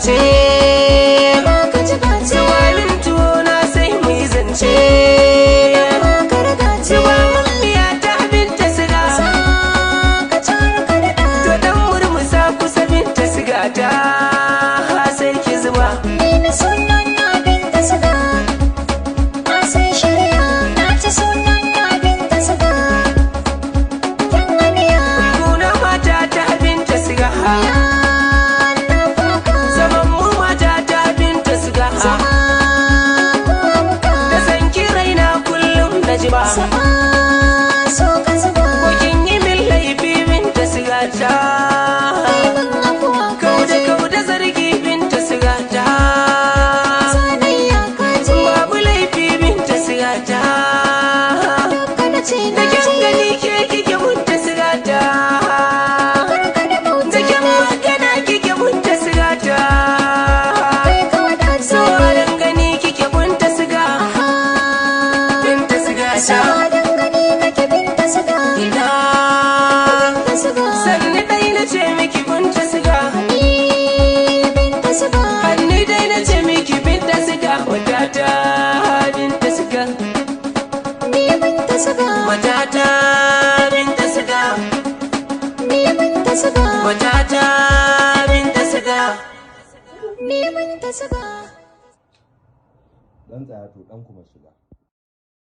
gace zuwanin tuna sai mu yi zance zuwa mulmiya ta binta siga to dan murmusa kusa binta siga ta sai ki zuba Kokin yi min laifi binta sigata kauda zargi binta sigata babu laifi binta sigata da kyan gani ke kike binta sigata da kyan magana kike binta sigata sauran gani kike binta siga binta sigata sanni dai na ce miki binta siga hanni dai na ce miki binta siga wadata binta siga wadata binta siga wadata binta siga dan tsaya to dan kuma shiga